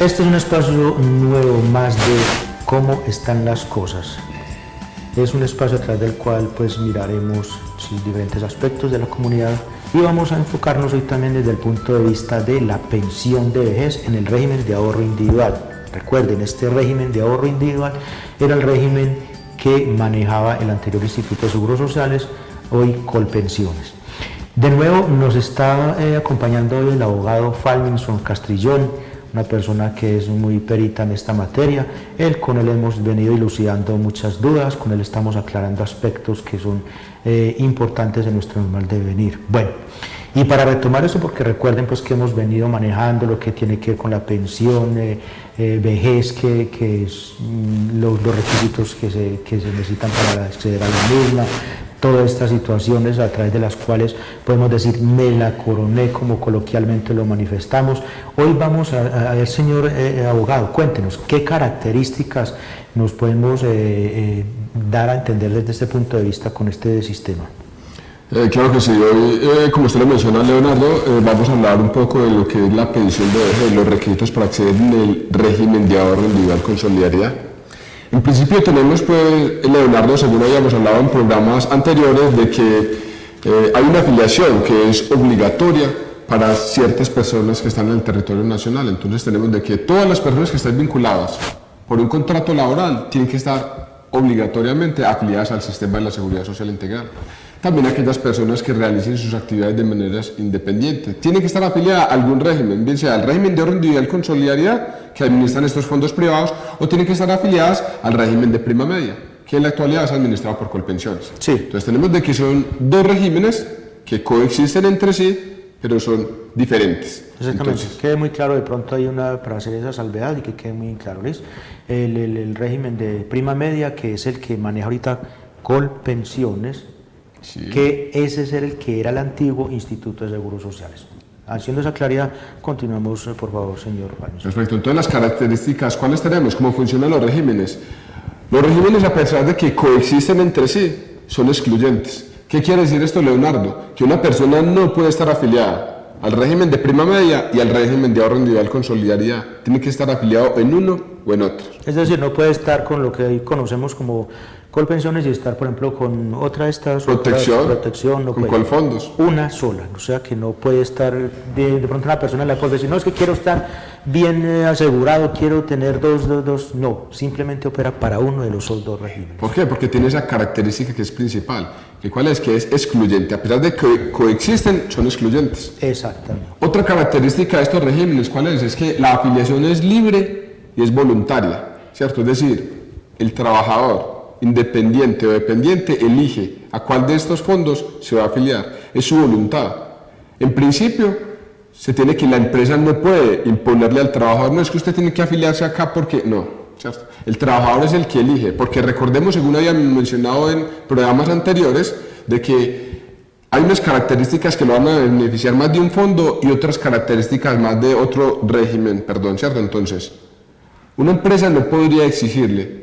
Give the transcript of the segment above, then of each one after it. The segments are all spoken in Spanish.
Este es un espacio nuevo más de cómo están las cosas. Es un espacio a través del cual pues miraremos diferentes aspectos de la comunidad y vamos a enfocarnos hoy también desde el punto de vista de la pensión de vejez en el régimen de ahorro individual. Recuerden, este régimen de ahorro individual era el régimen que manejaba el anterior Instituto de Seguros Sociales, hoy Colpensiones. De nuevo nos está acompañando hoy el abogado Falminson Castrillón, una persona que es muy perita en esta materia. Con él hemos venido dilucidando muchas dudas, con él estamos aclarando aspectos que son importantes en nuestro normal devenir. Bueno, y para retomar eso, porque recuerden pues que hemos venido manejando lo que tiene que ver con la pensión, vejez, que es los requisitos que se necesitan para acceder a la misma, todas estas situaciones a través de las cuales podemos decir me la coroné, como coloquialmente lo manifestamos. Hoy vamos a ver, señor abogado, cuéntenos qué características nos podemos dar a entender desde este punto de vista con este sistema. Claro que sí, hoy como usted lo menciona, Leonardo, vamos a hablar un poco de lo que es la pensión de vejez, los requisitos para acceder en el régimen de ahorro individual con solidaridad. En principio tenemos, pues, Leonardo, según habíamos hablado en programas anteriores, de que hay una afiliación que es obligatoria para ciertas personas que están en el territorio nacional. Entonces tenemos de que todas las personas que están vinculadas por un contrato laboral tienen que estar obligatoriamente afiliadas al sistema de la Seguridad Social Integral. También aquellas personas que realicen sus actividades de manera independiente tienen que estar afiliadas a algún régimen, bien sea al régimen de ahorro individual con solidaridad, que administran estos fondos privados, o tienen que estar afiliadas al régimen de prima media, que en la actualidad es administrado por Colpensiones. Sí. Entonces tenemos de que son dos regímenes que coexisten entre sí, pero son diferentes. Exactamente, Entonces, quede muy claro, de pronto hay para hacer esa salvedad y que quede muy claro, ¿listo? El régimen de prima media, que es el que maneja ahorita Colpensiones, sí, que ese es el que era el antiguo Instituto de Seguros Sociales. Haciendo esa claridad, continuamos, por favor, señor Falminson. Perfecto. Entonces, las características, ¿cuáles tenemos? ¿Cómo funcionan los regímenes? Los regímenes, a pesar de que coexisten entre sí, son excluyentes. ¿Qué quiere decir esto, Leonardo? Que una persona no puede estar afiliada al régimen de prima media y al régimen de ahorro individual con solidaridad. Tiene que estar afiliado en uno o en otro. Es decir, no puede estar con lo que hoy conocemos como Colpensiones y estar, por ejemplo, con otra de estas protección, no con puede. Colfondos. Una sola, o sea que no puede estar de pronto una persona en la cual decir, no, es que quiero estar bien asegurado, quiero tener dos, no, simplemente opera para uno de los dos regímenes. ¿Por qué? Porque tiene esa característica que es principal, que ¿cuál es? Que es excluyente, a pesar de que coexisten, son excluyentes. Exactamente. Otra característica de estos regímenes, ¿cuál es? Es que la afiliación es libre y es voluntaria, ¿cierto? Es decir, el trabajador, independiente o dependiente, elige a cuál de estos fondos se va a afiliar, es su voluntad. En principio, se tiene que la empresa no puede imponerle al trabajador, no es que usted tiene que afiliarse acá porque no, ¿cierto? El trabajador es el que elige, porque recordemos, según habíamos mencionado en programas anteriores, de que hay unas características que lo van a beneficiar más de un fondo y otras características más de otro régimen, ¿cierto? Entonces, una empresa no podría exigirle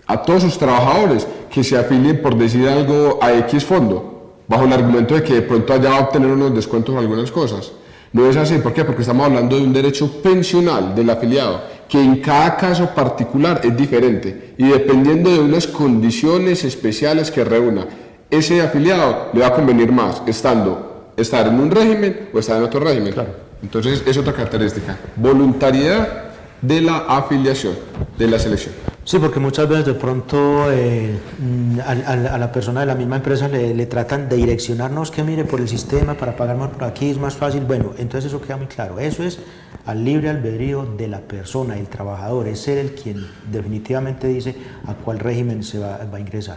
a todos sus trabajadores que se afilien, por decir algo, a X fondo, bajo el argumento de que de pronto allá va a obtener unos descuentos o algunas cosas. No es así, ¿por qué? Porque estamos hablando de un derecho pensional del afiliado, que en cada caso particular es diferente y dependiendo de unas condiciones especiales que reúna ese afiliado, le va a convenir más estar en un régimen o estar en otro régimen. Claro. Entonces es otra característica, voluntariedad de la afiliación, de la selección. Sí, porque muchas veces de pronto a la persona de la misma empresa le tratan de direccionarnos que mire por el sistema para pagar más por aquí es más fácil. Bueno, entonces eso queda muy claro. Eso es al libre albedrío de la persona, el trabajador, es él el quien definitivamente dice a cuál régimen se va a ingresar.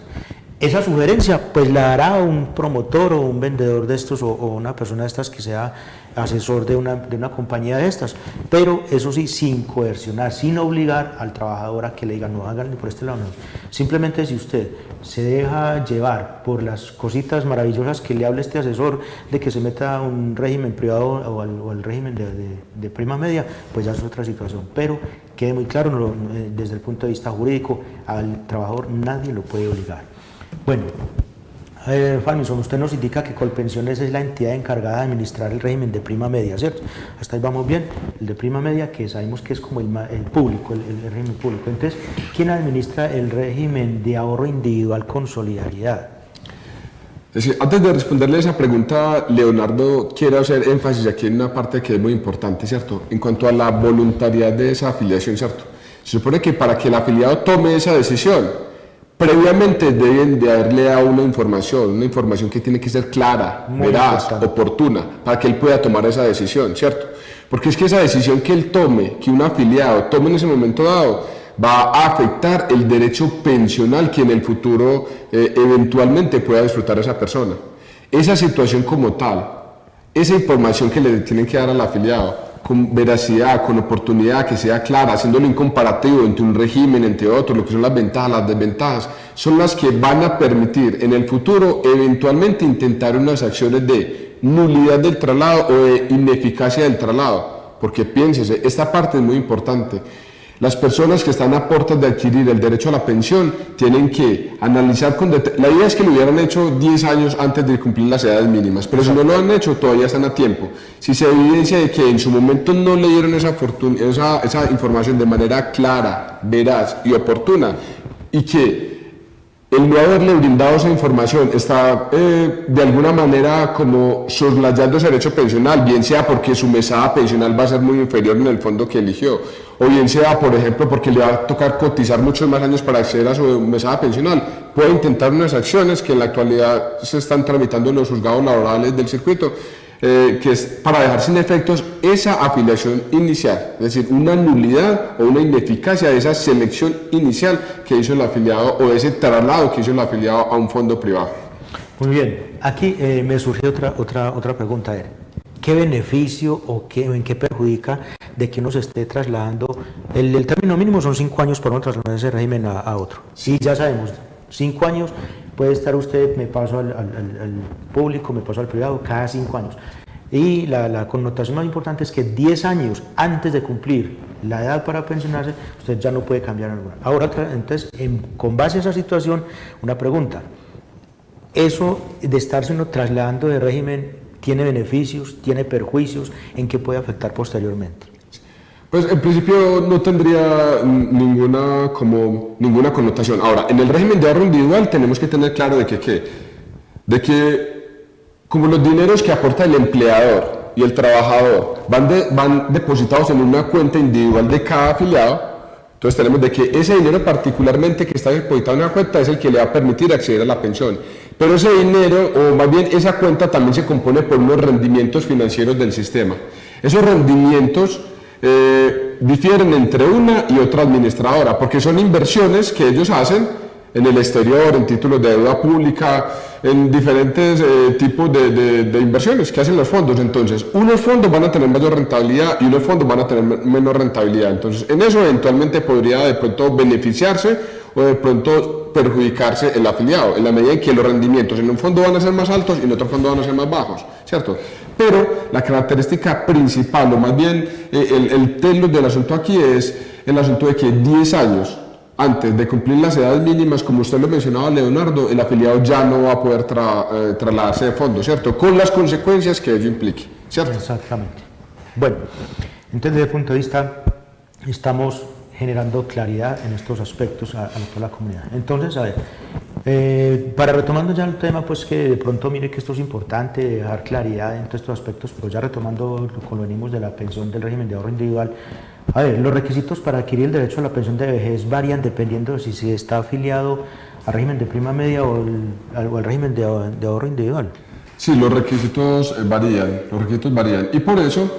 Esa sugerencia pues la hará un promotor o un vendedor de estos o una persona de estas que sea asesor de una compañía de estas, pero eso sí, sin coercionar, sin obligar al trabajador a que le diga no, háganle por este lado, no. Simplemente si usted se deja llevar por las cositas maravillosas que le habla este asesor de que se meta a un régimen privado o al régimen de prima media, pues ya es otra situación, pero quede muy claro, desde el punto de vista jurídico, al trabajador nadie lo puede obligar. Bueno, Fanison, usted nos indica que Colpensiones es la entidad encargada de administrar el régimen de prima media, ¿cierto? Hasta ahí vamos bien. El de prima media, que sabemos que es como el público, el régimen público. Entonces, ¿quién administra el régimen de ahorro individual con solidaridad? Es decir, antes de responderle a esa pregunta, Leonardo, quiero hacer énfasis aquí en una parte que es muy importante, ¿cierto? En cuanto a la voluntariedad de esa afiliación, ¿cierto? Se supone que para que el afiliado tome esa decisión, previamente deben de haberle dado una información que tiene que ser clara, veraz, oportuna, para que él pueda tomar esa decisión, ¿cierto? Porque es que esa decisión que él tome, que un afiliado tome en ese momento dado, va a afectar el derecho pensional que en el futuro eventualmente pueda disfrutar esa persona. Esa situación como tal, esa información que le tienen que dar al afiliado, con veracidad, con oportunidad, que sea clara, haciéndolo un comparativo entre un régimen, entre otro, lo que son las ventajas, las desventajas, son las que van a permitir en el futuro eventualmente intentar unas acciones de nulidad del traslado o de ineficacia del traslado. Porque piénsese, esta parte es muy importante. Las personas que están a puertas de adquirir el derecho a la pensión tienen que analizar la idea es que lo hubieran hecho 10 años antes de cumplir las edades mínimas, pero si no lo han hecho todavía están a tiempo. Si se evidencia de que en su momento no le dieron esa información de manera clara, veraz y oportuna, y que el no haberle brindado esa información está de alguna manera como soslayando ese derecho pensional, bien sea porque su mesada pensional va a ser muy inferior en el fondo que eligió, o bien sea, por ejemplo, porque le va a tocar cotizar muchos más años para acceder a su mesada pensional, puede intentar unas acciones que en la actualidad se están tramitando en los juzgados laborales del circuito, que es para dejar sin efectos esa afiliación inicial, es decir, una nulidad o una ineficacia de esa selección inicial que hizo el afiliado o de ese traslado que hizo el afiliado a un fondo privado. Muy bien, aquí me surge otra pregunta. ¿Qué beneficio o en qué perjudica de que uno se esté trasladando? El término mínimo son 5 años para uno trasladar ese régimen a otro. Sí, ya sabemos, 5 años puede estar usted, me paso al público, me paso al privado, cada 5 años. Y la connotación más importante es que 10 años antes de cumplir la edad para pensionarse, usted ya no puede cambiar alguna. Ahora, entonces, con base a esa situación, una pregunta. ¿Eso de estarse uno trasladando de régimen tiene beneficios, tiene perjuicios? ¿En qué puede afectar posteriormente? Pues en principio no tendría ninguna connotación. Ahora, en el régimen de ahorro individual tenemos que tener claro de que como los dineros que aporta el empleador y el trabajador van depositados en una cuenta individual de cada afiliado, entonces tenemos de que ese dinero particularmente que está depositado en una cuenta es el que le va a permitir acceder a la pensión. Pero ese dinero, o más bien esa cuenta también se compone por unos rendimientos financieros del sistema. Esos rendimientos difieren entre una y otra administradora, porque son inversiones que ellos hacen en el exterior, en títulos de deuda pública, en diferentes tipos de inversiones que hacen los fondos. Entonces, unos fondos van a tener mayor rentabilidad y unos fondos van a tener menor rentabilidad. Entonces, en eso eventualmente podría de pronto beneficiarse o de pronto perjudicarse el afiliado, en la medida en que los rendimientos en un fondo van a ser más altos y en otro fondo van a ser más bajos, ¿cierto? Pero la característica principal, o más bien el telos del asunto aquí es el asunto de que 10 años antes de cumplir las edades mínimas, como usted lo mencionaba, Leonardo, el afiliado ya no va a poder trasladarse de fondo, ¿cierto? Con las consecuencias que ello implique, ¿cierto? Exactamente. Bueno, entonces desde el punto de vista, estamos generando claridad en estos aspectos a toda la comunidad. Entonces, a ver, para retomando ya el tema, pues que de pronto mire que esto es importante, dar claridad en todos estos aspectos, pues ya retomando lo que venimos de la pensión del régimen de ahorro individual. A ver, los requisitos para adquirir el derecho a la pensión de vejez varían dependiendo de si se está afiliado al régimen de prima media o al régimen de ahorro individual. Sí, los requisitos varían, y por eso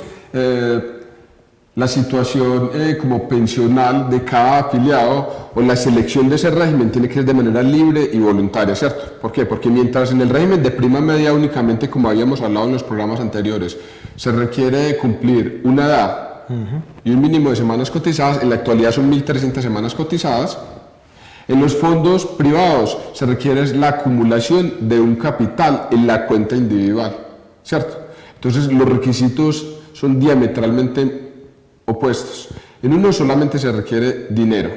la situación como pensional de cada afiliado o la selección de ese régimen tiene que ser de manera libre y voluntaria, ¿cierto? ¿Por qué? Porque mientras en el régimen de prima media únicamente, como habíamos hablado en los programas anteriores, se requiere cumplir una edad y un mínimo de semanas cotizadas, en la actualidad son 1.300 semanas cotizadas. En los fondos privados se requiere la acumulación de un capital en la cuenta individual, ¿cierto? Entonces los requisitos son diametralmente opuestos. En uno solamente se requiere dinero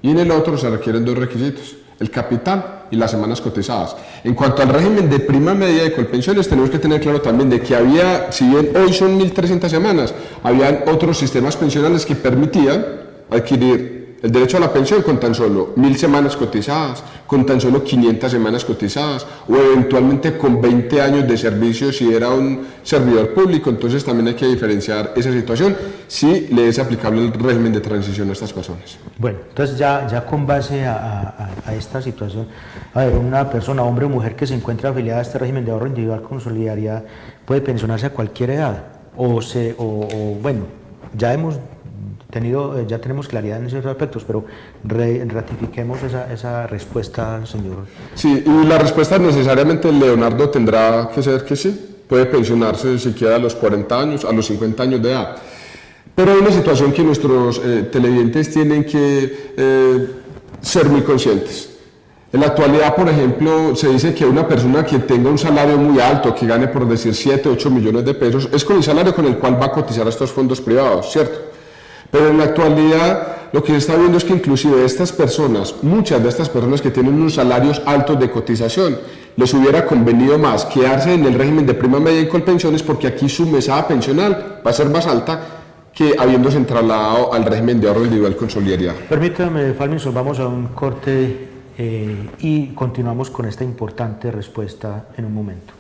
y en el otro se requieren dos requisitos. el capital y las semanas cotizadas. En cuanto al régimen de prima media de Colpensiones, tenemos que tener claro también de que había, si bien hoy son 1.300 semanas, habían otros sistemas pensionales que permitían adquirir el derecho a la pensión con tan solo 1.000 semanas cotizadas, con tan solo 500 semanas cotizadas, o eventualmente con 20 años de servicio si era un servidor público. Entonces también hay que diferenciar esa situación si le es aplicable el régimen de transición a estas personas. Bueno, entonces ya con base a esta situación, a ver, una persona, hombre o mujer que se encuentra afiliada a este régimen de ahorro individual con solidaridad puede pensionarse a cualquier edad, bueno, ya tenemos claridad en esos aspectos, pero ratifiquemos esa respuesta, señor. Sí, y la respuesta necesariamente, Leonardo, tendrá que ser que sí, puede pensionarse siquiera a los 40 años, a los 50 años de edad. Pero hay una situación que nuestros televidentes tienen que ser muy conscientes. En la actualidad, por ejemplo, se dice que una persona que tenga un salario muy alto, que gane por decir 7, 8 millones de pesos, es con el salario con el cual va a cotizar a estos fondos privados, ¿cierto? Pero en la actualidad lo que se está viendo es que inclusive estas personas, muchas de estas personas que tienen unos salarios altos de cotización, les hubiera convenido más quedarse en el régimen de prima media y Colpensiones, porque aquí su mesada pensional va a ser más alta que habiéndose trasladado al régimen de ahorro individual con solidaridad. Permítame, Falminson, vamos a un corte y continuamos con esta importante respuesta en un momento.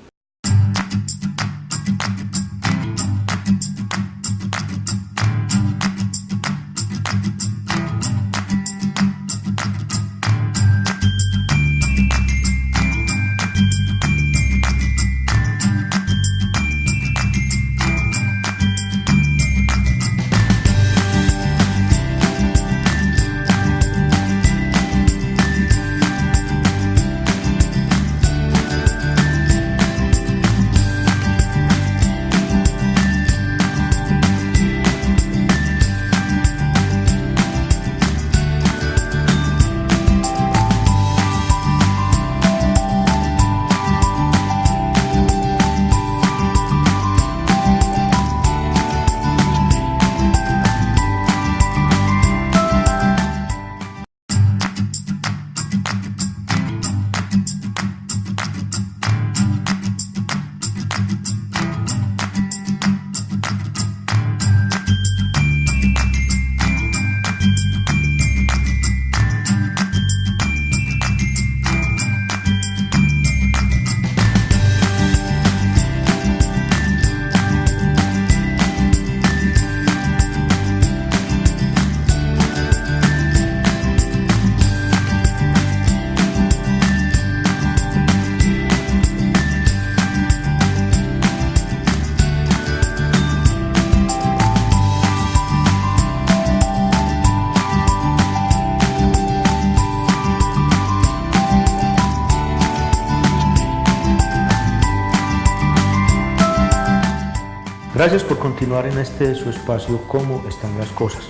Gracias por continuar en su espacio, ¿Cómo están las cosas?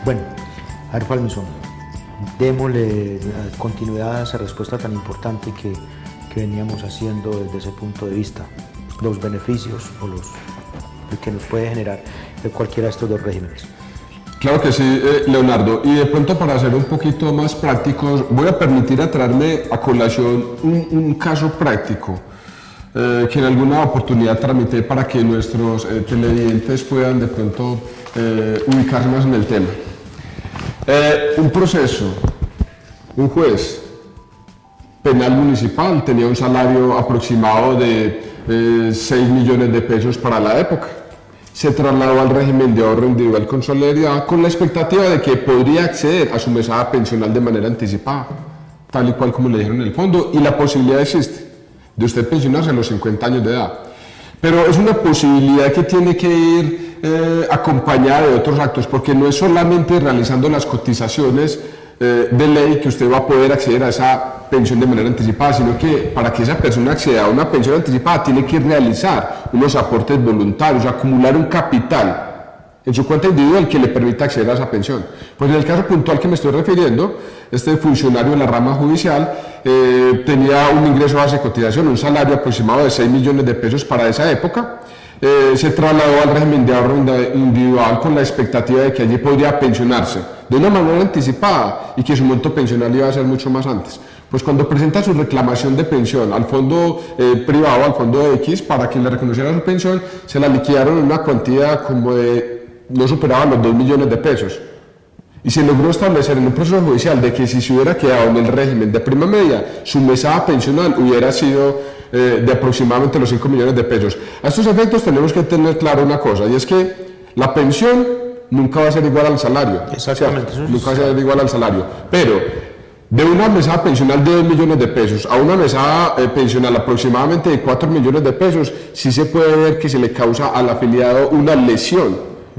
Bueno, a ver, Falminson, démosle continuidad a esa respuesta tan importante que veníamos haciendo desde ese punto de vista, los beneficios o lo que nos puede generar cualquiera de estos dos regímenes. Claro que sí, Leonardo, y de pronto para ser un poquito más prácticos, voy a permitir a traerme a colación un caso práctico que en alguna oportunidad tramité para que nuestros televidentes puedan de pronto ubicarse más en el tema. Un proceso, un juez penal municipal tenía un salario aproximado de 6 millones de pesos para la época. Se trasladó al régimen de ahorro individual con solidaridad con la expectativa de que podría acceder a su mesada pensional de manera anticipada, tal y cual como le dijeron en el fondo, y la posibilidad existe de usted pensionarse a los 50 años de edad. Pero es una posibilidad que tiene que ir acompañada de otros actos, porque no es solamente realizando las cotizaciones de ley que usted va a poder acceder a esa pensión de manera anticipada, sino que para que esa persona acceda a una pensión anticipada tiene que realizar unos aportes voluntarios, acumular un capital en su cuenta individual que le permita acceder a esa pensión. Pues en el caso puntual que me estoy refiriendo, este funcionario de la rama judicial tenía un ingreso base de cotización, un salario aproximado de 6 millones de pesos para esa época. Se trasladó al régimen de ahorro individual con la expectativa de que allí podría pensionarse de una manera anticipada y que su monto pensional iba a ser mucho más antes. pues cuando presenta su reclamación de pensión al fondo privado, al fondo X, para que le reconociera su pensión, se la liquidaron en una cantidad como de, no superaba los 2 millones de pesos. Y se logró establecer en un proceso judicial de que si se hubiera quedado en el régimen de prima media, su mesada pensional hubiera sido de aproximadamente los 5 millones de pesos. A estos efectos tenemos que tener claro una cosa, y es que la pensión nunca va a ser igual al salario. Exactamente. Nunca va a ser igual al salario. Pero de una mesada pensional de 2 millones de pesos a una mesada pensional aproximadamente de 4 millones de pesos, sí se puede ver que se le causa al afiliado una lesión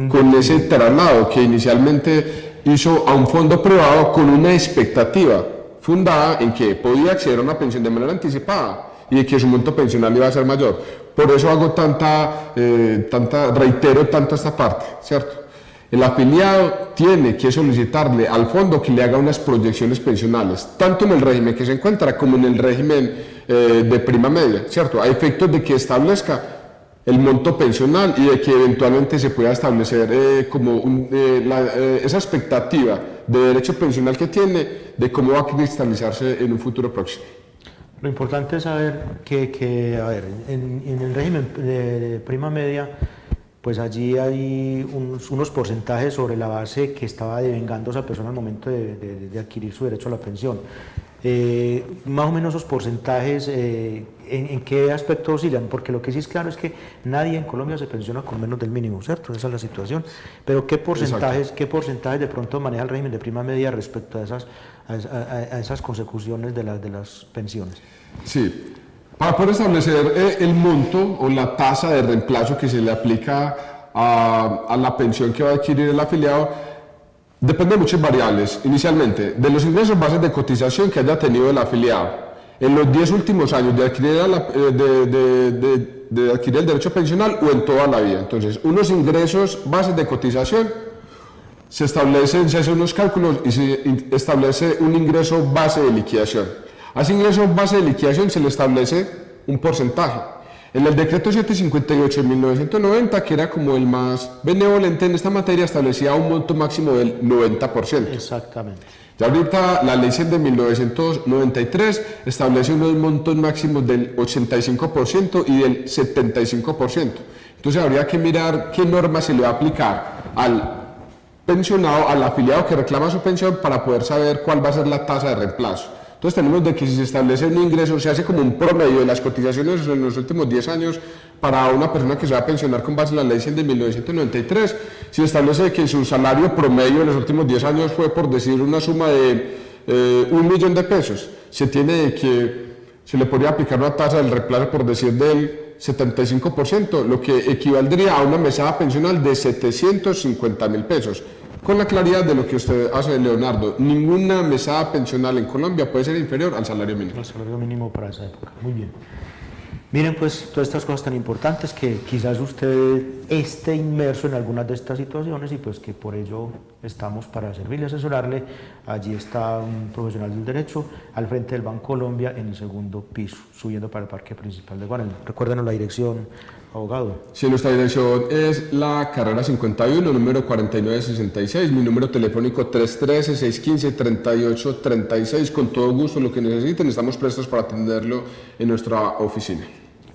con ese traslado que inicialmente hizo a un fondo privado con una expectativa fundada en que podía acceder a una pensión de manera anticipada y de que su monto pensional iba a ser mayor. Por eso hago reitero tanto esta parte, ¿cierto? El afiliado tiene que solicitarle al fondo que le haga unas proyecciones pensionales, tanto en el régimen que se encuentra como en el régimen de prima media, ¿cierto? A efectos de que establezca el monto pensional y de que eventualmente se pueda establecer esa expectativa de derecho pensional que tiene, de cómo va a cristalizarse en un futuro próximo. Lo importante es saber que a ver, en el régimen de prima media, pues allí hay unos porcentajes sobre la base que estaba devengando esa persona al momento de adquirir su derecho a la pensión. Más o menos esos porcentajes, ¿en qué aspecto oscilan? Porque lo que sí es claro es que nadie en Colombia se pensiona con menos del mínimo, ¿cierto? Esa es la situación. Pero ¿qué porcentajes de pronto maneja el régimen de prima media respecto a esas consecuciones de las pensiones? Sí. Para poder establecer el monto o la tasa de reemplazo que se le aplica a la pensión que va a adquirir el afiliado, depende de muchas variables. Inicialmente, de los ingresos bases de cotización que haya tenido el afiliado en los 10 últimos años de adquirir, de adquirir el derecho pensional o en toda la vida. Entonces, unos ingresos bases de cotización se hacen unos cálculos y se establece un ingreso base de liquidación. A ese ingreso base de liquidación se le establece un porcentaje. En el decreto 758 de 1990, que era como el más benevolente en esta materia, establecía un monto máximo del 90%. Exactamente. Ya ahorita la ley 100 de 1993 establece unos montos máximos del 85% y del 75%. Entonces habría que mirar qué norma se le va a aplicar al pensionado, al afiliado que reclama su pensión, para poder saber cuál va a ser la tasa de reemplazo. Entonces tenemos de que si se establece un ingreso, se hace como un promedio de las cotizaciones en los últimos 10 años para una persona que se va a pensionar con base en la ley 100 de 1993, si se establece que su salario promedio en los últimos 10 años fue, por decir, una suma de 1 millón de pesos, se tiene que se le podría aplicar una tasa del reemplazo, por decir, del 75%, lo que equivaldría a una mesada pensional de 750.000 pesos. Con la claridad de lo que usted hace, Leonardo, ninguna mesada pensional en Colombia puede ser inferior al salario mínimo. El salario mínimo para esa época, muy bien. Miren, pues, todas estas cosas tan importantes que quizás usted esté inmerso en algunas de estas situaciones y pues que por ello estamos para servirle y asesorarle. Allí está un profesional del derecho al frente del Banco Colombia en el segundo piso, subiendo para el parque principal de Guarani. Recuérdenos la dirección, abogado. Sí, nuestra dirección es la carrera 51, número 4966, mi número telefónico 313-615-3836, con todo gusto, lo que necesiten, estamos prestos para atenderlo en nuestra oficina.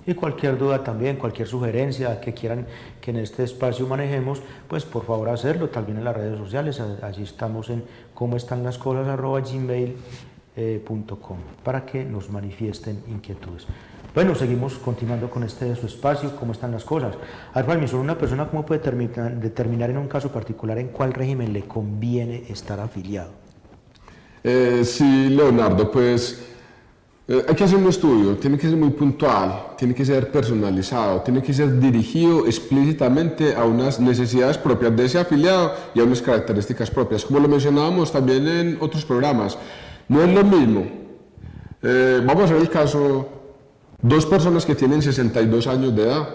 Y cualquier duda también, cualquier sugerencia que quieran que en este espacio manejemos, pues por favor hacerlo, también en las redes sociales, allí estamos en comoestanlascosas@gmail.com para que nos manifiesten inquietudes. Bueno, seguimos continuando con su espacio, ¿cómo están las cosas? Arfalmi, solo una persona, ¿cómo puede determinar en un caso particular en cuál régimen le conviene estar afiliado? Sí, Leonardo, pues hay que hacer un estudio, tiene que ser muy puntual, tiene que ser personalizado, tiene que ser dirigido explícitamente a unas necesidades propias de ese afiliado y a unas características propias. Como lo mencionábamos también en otros programas, no es lo mismo. Vamos a ver el caso, 2 personas que tienen 62 años de edad.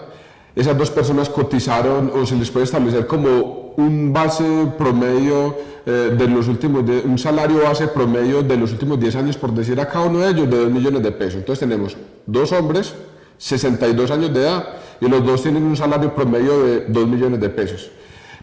Esas 2 personas cotizaron, o se les puede establecer como un base promedio un salario base promedio de los últimos 10 años, por decir a cada uno de ellos, de 2 millones de pesos. Entonces tenemos 2 hombres, 62 años de edad, y los 2 tienen un salario promedio de 2 millones de pesos.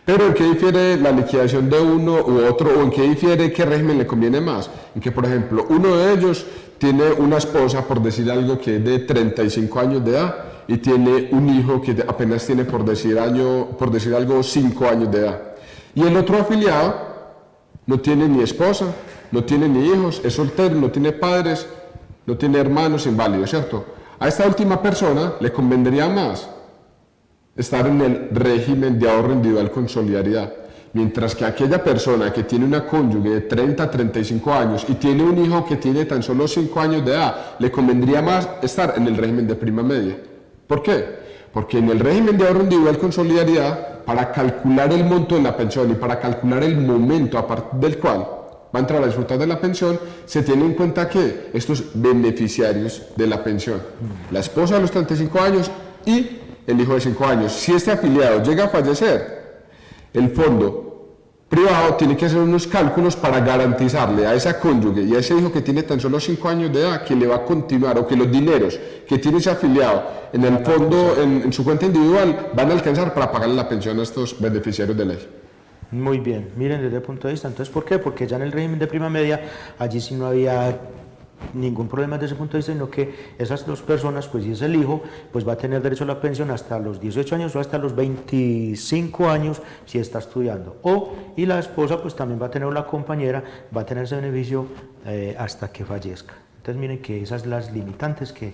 Pero ¿en qué difiere la liquidación de uno u otro, o en qué difiere qué régimen le conviene más? En que, por ejemplo, uno de ellos tiene una esposa, por decir algo, que es de 35 años de edad y tiene un hijo que apenas tiene, por decir algo, 5 años de edad. Y el otro afiliado no tiene ni esposa, no tiene ni hijos, es soltero, no tiene padres, no tiene hermanos inválidos, ¿cierto? A esta última persona le convendría más estar en el régimen de ahorro individual con solidaridad, mientras que aquella persona que tiene una cónyuge de 30 a 35 años y tiene un hijo que tiene tan solo 5 años de edad, le convendría más estar en el régimen de prima media. ¿Por qué? Porque en el régimen de ahorro individual con solidaridad, para calcular el monto de la pensión y para calcular el momento a partir del cual va a entrar a disfrutar de la pensión, se tiene en cuenta que estos beneficiarios de la pensión, la esposa de los 35 años y el hijo de 5 años, si este afiliado llega a fallecer, el fondo privado tiene que hacer unos cálculos para garantizarle a esa cónyuge y a ese hijo que tiene tan solo 5 años de edad que le va a continuar, o que los dineros que tiene ese afiliado en el fondo, en su cuenta individual, van a alcanzar para pagarle la pensión a estos beneficiarios de ley. Muy bien, miren desde el punto de vista, entonces ¿por qué? Porque ya en el régimen de prima media, allí sí no había ningún problema desde ese punto de vista, sino que esas dos personas, pues si es el hijo, pues va a tener derecho a la pensión hasta los 18 años o hasta los 25 años si está estudiando. Y la esposa pues también va a tener, la compañera, va a tener ese beneficio hasta que fallezca. Entonces miren que esas son las limitantes que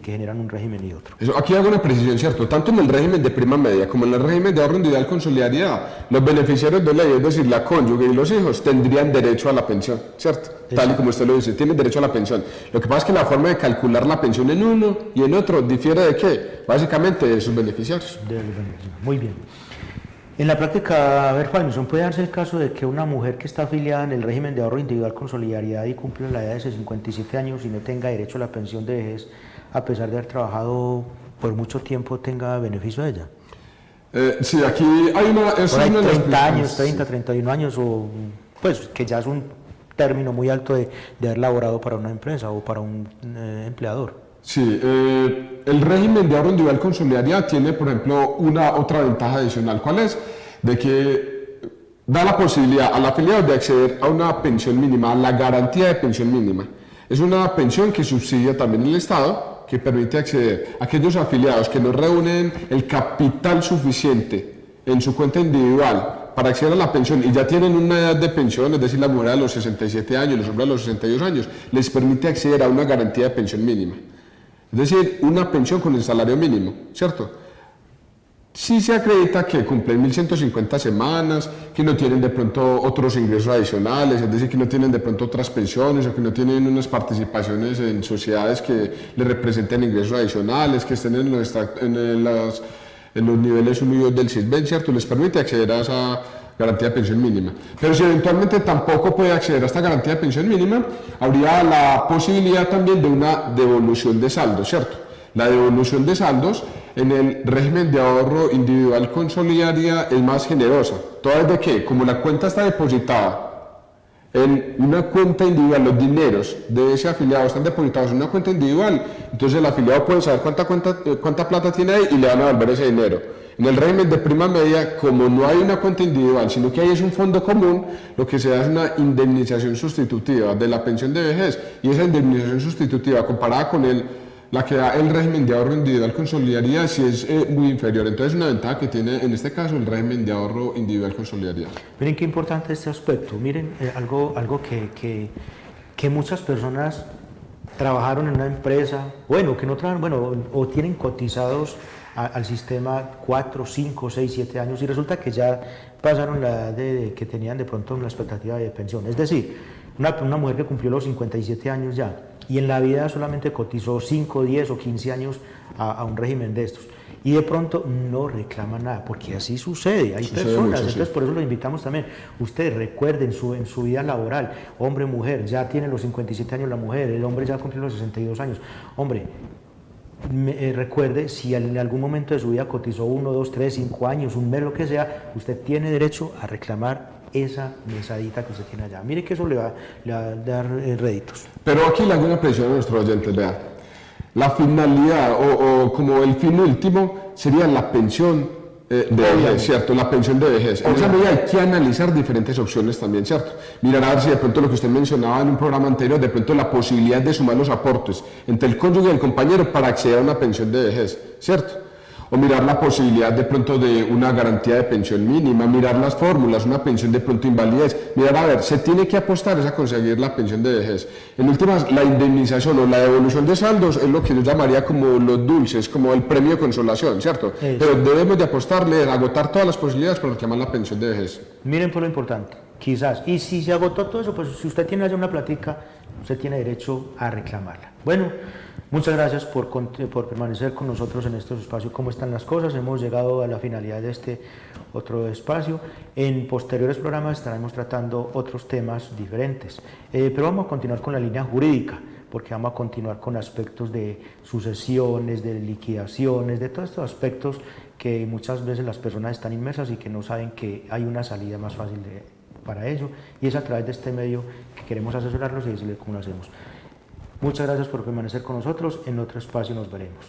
generan un régimen y otro. Eso, aquí hago una precisión, ¿cierto? Tanto en el régimen de prima media como en el régimen de ahorro individual con solidaridad, los beneficiarios de ley, es decir, la cónyuge y los hijos, tendrían derecho a la pensión, ¿cierto? Tal y como usted lo dice, tienen derecho a la pensión. Lo que pasa es que la forma de calcular la pensión en uno y en otro difiere de qué, básicamente de sus beneficiarios. Muy bien. En la práctica, a ver, Falmison, ¿puede darse el caso de que una mujer que está afiliada en el régimen de ahorro individual con solidaridad y cumple la edad de 57 años y no tenga derecho a la pensión de vejez, a pesar de haber trabajado por mucho tiempo, tenga beneficio de ella? Sí, aquí hay una... Por ahí 30 años, 30, 31 años, o pues que ya es un término muy alto de haber laborado para una empresa o para un empleador. Sí, el régimen de ahorro individual con solidaridad tiene, por ejemplo, otra ventaja adicional. ¿Cuál es? De que da la posibilidad al afiliado de acceder a una pensión mínima, a la garantía de pensión mínima. Es una pensión que subsidia también el Estado, que permite acceder a aquellos afiliados que no reúnen el capital suficiente en su cuenta individual para acceder a la pensión y ya tienen una edad de pensión, es decir, la mujer a los 67 años, los hombres a los 62 años, les permite acceder a una garantía de pensión mínima. Es decir, una pensión con el salario mínimo, ¿cierto? Sí se acredita que cumplen 1.150 semanas, que no tienen de pronto otros ingresos adicionales, es decir, que no tienen de pronto otras pensiones o que no tienen unas participaciones en sociedades que les representen ingresos adicionales, que estén en los niveles 1 y 2 del SISBEN, ¿cierto? Les permite acceder a esa garantía de pensión mínima. Pero si eventualmente tampoco puede acceder a esta garantía de pensión mínima, habría la posibilidad también de una devolución de saldos, ¿cierto? La devolución de saldos en el régimen de ahorro individual con solidaridad es más generosa. ¿Toda vez de qué? Como la cuenta está depositada en una cuenta individual, los dineros de ese afiliado están depositados en una cuenta individual, entonces el afiliado puede saber cuánta plata tiene ahí y le van a devolver ese dinero. En el régimen de prima media, como no hay una cuenta individual, sino que ahí es un fondo común, lo que se da es una indemnización sustitutiva de la pensión de vejez, y esa indemnización sustitutiva comparada con la que da el régimen de ahorro individual con solidaridad sí es muy inferior. Entonces, una ventaja que tiene en este caso el régimen de ahorro individual con solidaridad. Miren qué importante este aspecto. Miren, algo que muchas personas trabajaron en una empresa, bueno, que no trabajan, bueno, o tienen cotizados al sistema 4, 5, 6, 7 años y resulta que ya pasaron la edad que tenían de pronto una expectativa de pensión. Es decir, una mujer que cumplió los 57 años ya y en la vida solamente cotizó 5, 10 o 15 años a un régimen de estos y de pronto no reclama nada, porque así sucede, hay personas, entonces por eso lo invitamos también. Ustedes recuerden en su vida laboral, hombre, mujer, ya tiene los 57 años la mujer, el hombre ya cumplió los 62 años, hombre, recuerde, si en algún momento de su vida cotizó 1, 2, 3, 5 años, un mes, lo que sea, usted tiene derecho a reclamar esa mesadita que usted tiene allá. Mire que eso le va a dar réditos. Pero aquí le hago una presión a nuestros oyentes, vean. La finalidad o como el fin último sería la pensión de vejez, Obviamente. ¿cierto? La pensión de vejez. En esa medida hay que analizar diferentes opciones también, ¿cierto? Mirar a ver si de pronto lo que usted mencionaba en un programa anterior, de pronto la posibilidad de sumar los aportes entre el cónyuge y el compañero para acceder a una pensión de vejez, ¿cierto? O mirar la posibilidad de pronto de una garantía de pensión mínima, mirar las fórmulas, una pensión de pronto invalidez, mirar a ver, se tiene que apostar es a conseguir la pensión de vejez. En últimas, la indemnización o la devolución de saldos es lo que yo llamaría como los dulces, como el premio de consolación, ¿cierto? Eso. Pero debemos de apostarle, agotar todas las posibilidades para reclamar la pensión de vejez. Miren por lo importante, quizás, y si se agotó todo eso, pues si usted tiene allá una platica, usted tiene derecho a reclamarla. Bueno, muchas gracias por permanecer con nosotros en estos espacios. ¿Cómo están las cosas? Hemos llegado a la finalidad de este otro espacio. En posteriores programas estaremos tratando otros temas diferentes, pero vamos a continuar con la línea jurídica, porque vamos a continuar con aspectos de sucesiones, de liquidaciones, de todos estos aspectos que muchas veces las personas están inmersas y que no saben que hay una salida más fácil para ello, y es a través de este medio que queremos asesorarlos y decirles cómo lo hacemos. Muchas gracias por permanecer con nosotros. En otro espacio nos veremos.